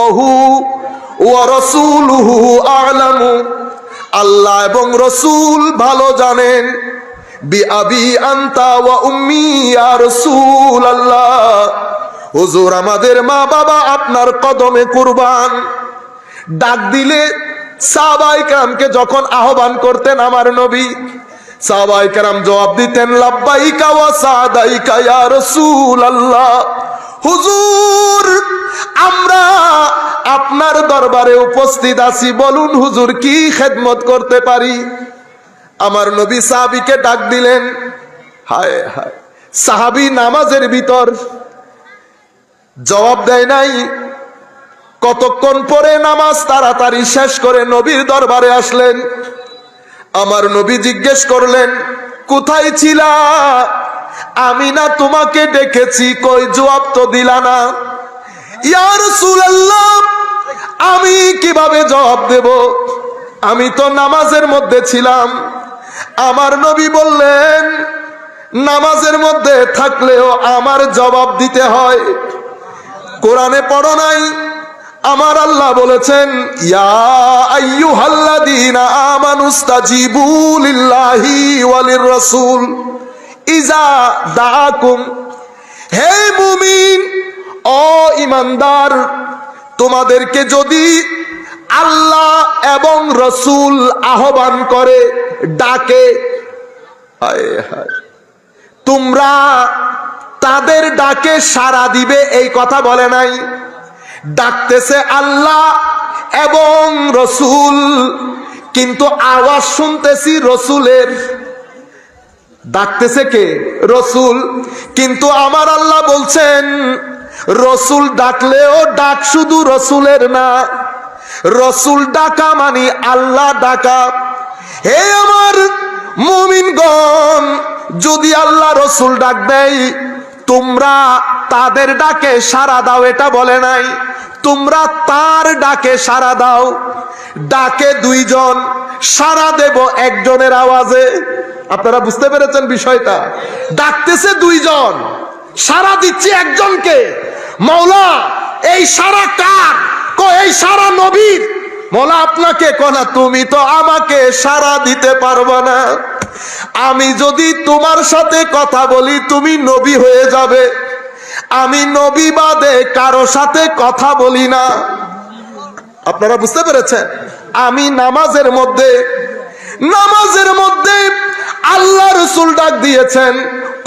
আল্লাহু ওয়া রাসূলুহু আ'লামু, আল্লাহ এবং রাসূল ভালো জানেন। বিআবি আনতা ওয়া উম্মি ইয়া রাসূলুল্লাহ, হুজুর আমাদের মা বাবা আপনার কদমে কুরবান। ডাক দিলে সাহাবায়ে কেরামকে যখন আহ্বান করতেন আমার নবী, সাহাবায়ে কেরাম জবাব দিতেন লাব্বাইকা ওয়া সাদাইকা ইয়া রাসূলুল্লাহ। হুজুর আমরা আপনার দরবারে উপস্থিত আছি, বলুন হুজুর কি খেদমত করতে পারি। আমার নবী সাহাবীকে ডাক দিলেন। হায় হায়, সাহাবী নামাজের ভিতর জবাব দেয় নাই। কতক্ষণ পরে নামাজ তাড়াতাড়ি শেষ করে নবীর দরবারে আসলেন। আমার নবী জিজ্ঞেস করলেন কোথায় ছিলা? আমি না তোমাকে ডেকেছি, কই জবাব তো দিলা না। ইয়া রাসূলুল্লাহ, আমি কিভাবে জবাব দেব? আমি তো নামাজের মধ্যে ছিলাম। আমার নবী বললেন নামাজের মধ্যে থাকলেও আমার জবাব দিতে হয়। কোরআনে পড়ো নাই? আমার আল্লাহ বলেছেন ইয়া আইয়ুহাল্লাযীনা আমানুস্তাজিবু লিল্লাহি ওয়া লির-রাসূল ইযা দাআকুম। হে মুমিন ও ঈমানদার, তোমাদেরকে যদি আল্লাহ এবং রাসূল আহ্বান করে, ডাকে, হায় হায়, তোমরা তাদের ডাকে সাড়া দিবে, এই কথা বলে নাই। ডাকতেছে আল্লাহ এবং রাসূল, কিন্তু আওয়াজ শুনতেছি রাসূলের। ডাকতেছে কে? রাসূল। কিন্তু আমার আল্লাহ বলছেন রাসূল ডাকলেও ডাক শুধু রাসূলের না, রাসূল ডাকা মানে আল্লাহ ডাকা। হে আমার মুমিনগণ, যদি আল্লাহ রাসূল ডাক দেয় তোমরা তাদের ডাকে সাড়া দাও, এটা বলে নাই। তোমরা তার ডাকে সাড়া দাও। ডাকে দুইজন, সাড়া দেব একজনের আওয়াজে। আপনারা বুঝতে পেরেছেন বিষয়টা? ডাকতেছে দুইজন, সাড়া দিচ্ছে একজনকে। মাওলা এই সাড়া কার? এই সাড়া নবীর। মাওলা আপনাকে কোনা, তুমি তো আমাকে সাড়া দিতে পারবে না। আমি যদি তোমার সাথে কথা বলি তুমি নবী হয়ে যাবে। আমি নবী বাদে কারো সাথে কথা বলি না। আপনারা বুঝতে পেরেছেন? আমি নামাজের মধ্যে আল্লাহ রাসূল ডাক দিয়েছেন।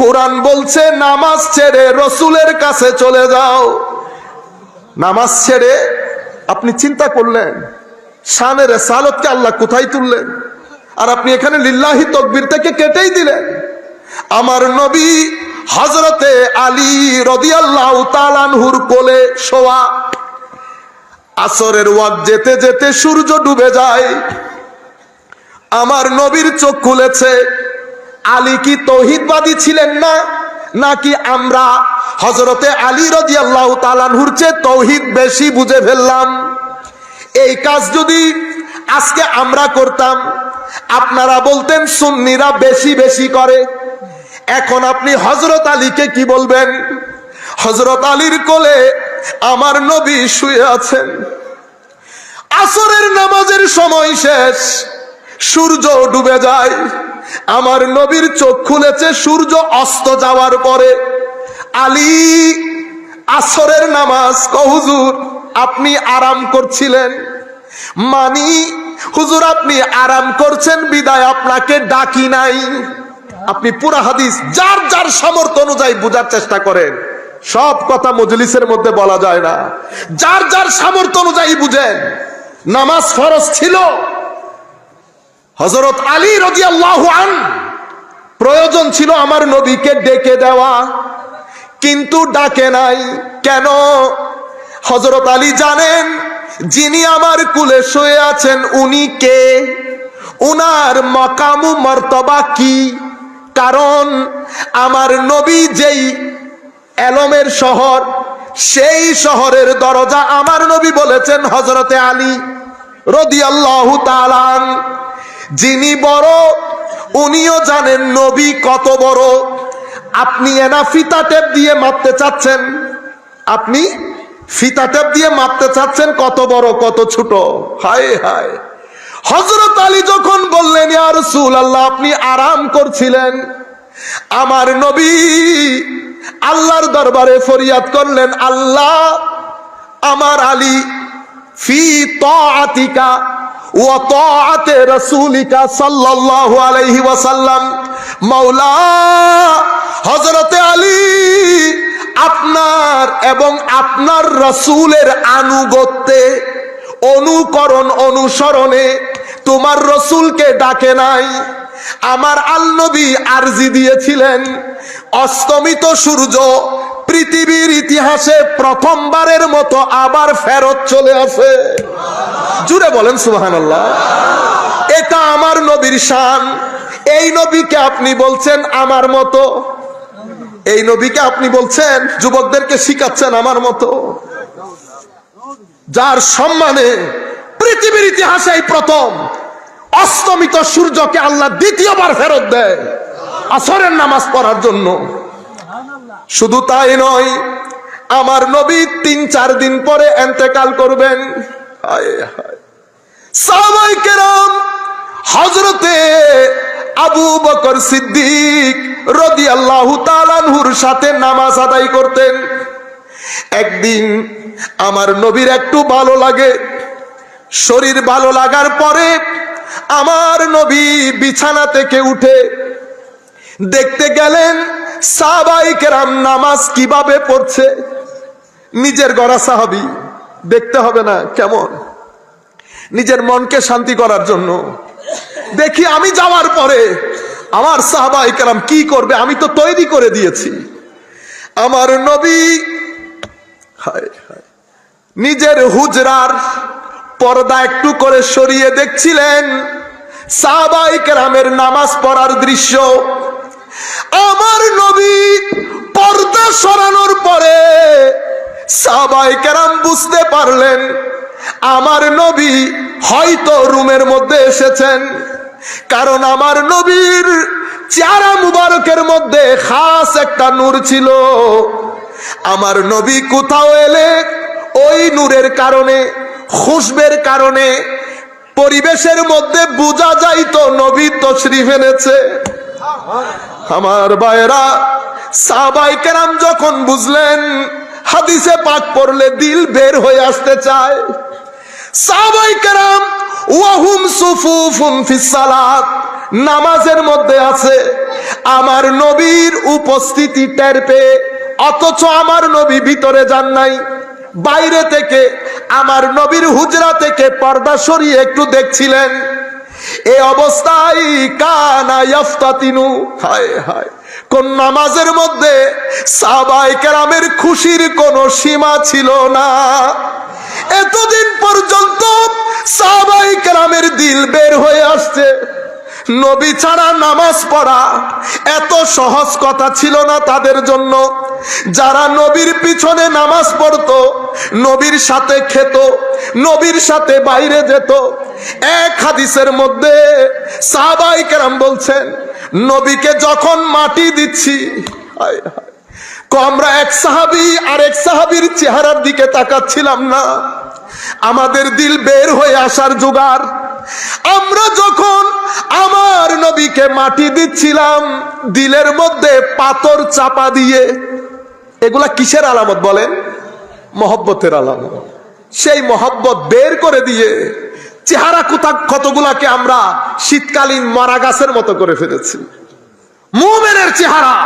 কোরআন বলছে নামাজ ছেড়ে রাসূলের কাছে চলে যাও। নামাজ ছেড়ে আপনি চিন্তা করলেন শানে রিসালাতকে আল্লাহ কোথায় তুললেন, আর আপনি এখানে লিল্লাহি তাকবীর থেকে কেটেই দিলেন। আমার নবী হযরতে আলী রাদিয়াল্লাহু তাআলা আনহুর কোলে শোয়া। আসরের ওয়াক্ত যেতে যেতে সূর্য ডুবে যায়। আমার নবীর চোখ খুলেছে। আলী কি তৌহিদবাদী ছিলেন না, নাকি আমরা হযরতে আলী রাদিয়াল্লাহু তাআলা আনহুর চেয়ে তৌহিদ বেশি বুঝে ফেললাম? এই কাজ যদি আজকে আমরা করতাম, আপনারা বলতেন সুন্নিরা বেশি বেশি করে। এখন আপনি হযরত আলীকে কি বলবেন? হযরত আলীর কোলে আমার নবী শুয়ে আছেন। আসরের নামাজের সময় শেষ, সূর্য ডুবে যায়। আমার নবীর চোখ খুলেছে সূর্য অস্ত যাওয়ার পরে। আলী আসরের নামাজ, হুজুর আপনি আরাম করছিলেন, মানি হুজুর আপনি আরাম করছেন বিদায় আপনাকে ডাকি নাই। আপনি পুরা হাদিস যার যার সামর্থ্য অনুযায়ী বোঝার চেষ্টা করেন। সব কথা মজলিসের মধ্যে বলা যায় না। যার যার সামর্থ্য অনুযায়ী বুঝেন। নামাজ ফরজ ছিল। হযরত আলী রাদিয়াল্লাহু আনহু প্রয়োজন ছিল আমার নবীকে ডেকে দেওয়া, কিন্তু ডাকে নাই। কেন? হযরত আলী জানেন যিনি আমার কুলে শুয়ে আছেন উনি কে, উনার মাকাম ও মর্তবা কি। কারণ আমার নবী যেই এলমের শহর, সেই শহরের দরজা আমার নবী বলেছেন হযরতে আলী রাদিয়াল্লাহু তাআলা। যিনি বড় উনিও জানেন নবী কত বড়। আপনি এনা ফিতা টেপ দিয়ে মাপতে চাচ্ছেন, আপনি ফিতা টেপ দিয়ে মাপতে চাচ্ছেন কত বড় কত ছোট। হায় হায়। হযরত আলী যখন বললেন ইয়া রাসূলুল্লাহ আপনি আরাম করছিলেন, আমার নবী আল্লাহর দরবারে ফরিয়াদ করলেন, আল্লাহ আমার আলী ফি তাআতিকা ওয়া তাআতি রাসূলিকা সাল্লাল্লাহু আলাইহি ওয়াসাল্লাম, মাওলা হযরতে আলী আপনার এবং আপনার রাসূলের আনুগত্যে, অনুকরণ অনুসরণে তোমার রাসূলকে ডাকে নাই। আমার আল্নবী আরজি দিয়েছিলেন অস্তমিত সূর্য পৃথিবীর ইতিহাসে প্রথমবারের মতো আবার ফেরত চলে আসে। জুড়ে বলেন সুবহানাল্লাহ। এটা আমার নবীর শান। এই নবীকে আপনি বলছেন আমার মতো, এই নবীকে আপনি বলছেন যুবকদেরকে শিখাচ্ছেন আমার মতো, যার সম্মানে পৃথিবীর ইতিহাসে এই প্রথম অস্তমিত সূর্যকে আল্লাহ দ্বিতীয়বার ফেরত দেয় আসরের নামাজ পড়ার জন্য। শুধু তাই নয়, আমার নবী ৩-৪ দিন পরে ইন্তেকাল করবেন। সাহাবায়ে কেরাম হযরতে আবু বকর সিদ্দিক রাদিয়াল্লাহু তাআলা আনহুর সাথে নামাজ আদায় করতেন। একদিন আমার নবীর একটু ভালো লাগে, শরীর ভালো লাগার পরে আমার নবী বিছানা থেকে উঠে দেখতে গেলেন সাহাবায়ে কেরাম নামাজ কিভাবে পড়ছে। নিজের গড়া সাহাবী, দেখতে হবে না কেমন, নিজের মনকে শান্তি করার জন্য। দেখি আমি যাওয়ার পরে আমার সাহাবায়ে কেরাম কি করবে, আমি তো তৈরি করে দিয়েছি। আমার নবী নিজের হুজরার পর্দা একটু করে সরিয়ে দেখছিলেন সাহাবায়ে কেরামের নামাজ পড়ার দৃশ্য। আমার নবী পর্দা সরানোর পরে সাহাবায়ে কেরাম বুঝতে পারলেন আমার নবী হয়তো রুমের মধ্যে এসেছেন, কারণ আমার নবীর চেহারা মুবারকের মধ্যে খাস একটা নূর ছিল। আমার নবী কোথাও এলে ওই নূরের কারণে, খুশবের কারণে পরিবেশের মধ্যে বোঝা যাইতো নবী তশরিফ এনেছে। আমার ভাইরা, সাহাবায়ে কেরাম যখন বুঝলেন, হাদিসে পাক পড়লে দিল বের হয়ে আসতে চায়। সাহাবায়ে কেরাম ওয়াহুম সুফুফুন ফিস সালাত, নামাজের মধ্যে আছে, আমার নবীর উপস্থিতি টের পেয়ে, অথচ আমার নবী ভিতরে যান নাই, বাইরে থেকে আমার নবীর হুজরা থেকে পর্দা সরিয়ে একটু দেখছিলেন। এই অবস্থায় কানা ইফতাতিনু, হায় হায়, কোন নামাজের মধ্যে সাহাবায়ে কেরামের খুশির কোনো সীমা ছিল না। এতদিন পর্যন্ত সাহাবায়ে কেরামের দিল বের হয়ে আসছে, নবী ছাড়া নামাজ পড়া এত সহজ কথা ছিল না তাদের জন্য। যারা নবীর পিছনে নামাজ পড়তো, নবীর সাথে খেত, নবীর সাথে বাইরে যেত। এক হাদিসের মধ্যে সাহাবায়ে কেরাম বলছেন, নবীকে যখন মাটি দিচ্ছি, আমরা এক সাহাবী আর এক সাহাবীর চেহারার দিকে তাকাচ্ছিলাম না, আমাদের দিল বের হয়ে আসার জোগাড়। আমরা যখন আমার নবীকে মাটি দিচ্ছিলাম, দিলের মধ্যে পাথর চাপা দিয়ে, এগুলা কিসের আলামত বলেন? মহব্বতের আলামত। সেই মহব্বত বের করে দিয়ে চেহারা কতগুলাকে আমরা শীতকালীন মরা গাছের মতো করে ফেলেছি। মুমিনের চেহারা,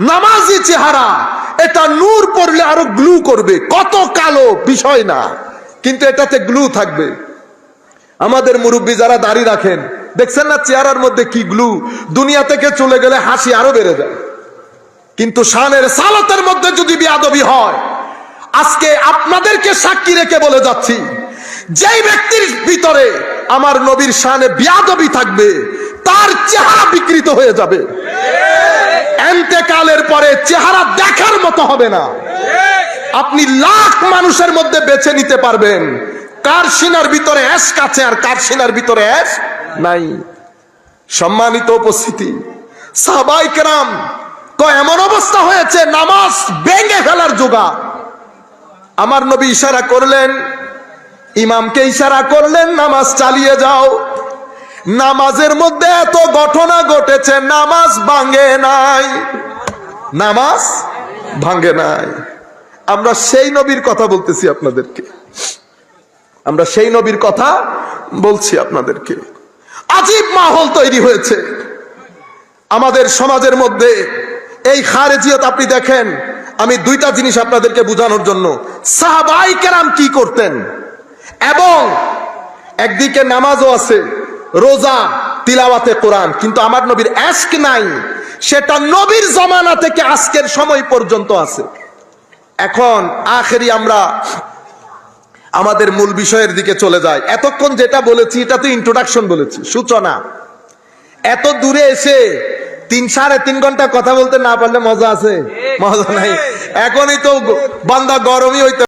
নামাজি চেহারা, এটা নূর পড়লে আরো গ্লু করবে, কত কালো বিষয় না, কিন্তু এটাতে গ্লু থাকবে। আমাদের মুরব্বী যারা দাড়ি রাখেন, দেখছেন না চেহারার মধ্যে কি গ্লু, দুনিয়া থেকে চলে গেলে হাসি আরো বেড়ে যায়। কিন্তু শানের সালাতের মধ্যে যদি বেয়াদবি হয়, আজকে আপনাদেরকে সাক্ষী রেখে বলে যাচ্ছি, যেই ব্যক্তির ভিতরে আমার নবীর শানে বেয়াদবি থাকবে, তার চেহারা বিকৃত হয়ে যাবে। ইন্তেকালের পরে চেহারা দেখার মতো হবে না। আপনি লাখ মানুষের মধ্যে বেছে নিতে পারবেন কার সিনার ভিতরে এশক আছে আর কার সিনার ভিতরে এশক নাই। সম্মানিত উপস্থিতি, সাহাবায়ে কেরাম এমন অবস্থা হয়েছে নামাজ ভেঙে ফেলার জোগাড়। আমার নবী ইশারা করলেন, ইমামকে ইশারা করলেন, নামাজ চালিয়ে যাও। নামাজের মধ্যে এত ঘটনা ঘটেছে, নামাজ ভাঙে নাই, নামাজ ভাঙে নাই। আমরা সেই নবীর কথা বলতেছি আপনাদেরকে, আমরা সেই নবীর কথা বলছি আপনাদেরকে। আজীব মাহৌল তৈরি হয়েছে আমাদের সমাজের মধ্যে। এই খারেজিয়ত আপনি দেখেন, আমি দুইটা জিনিস আপনাদেরকে বোঝানোর জন্য, সাহাবায়ে কেরাম কি করতেন, এবং একদিকে নামাজও আছে, রোজা, তিলাওয়াতে কোরআন, কিন্তু আমার নবীর এশক নাই, সেটা নবীর জমানা থেকে আজকের সময় পর্যন্ত আছে। এখন আখেরি আমরা আমাদের মূল বিষয়ের দিকে চলে যাই। এতক্ষণ যেটা বলেছি এটা তো ইন্ট্রোডাকশন বলেছি, সূচনা। এত দূরে এসে 3-3.5 ঘন্টা কথা বলতে না পারলে মজা আছে? মজা নাই। এখনই তো বান্দা গরমই হইতে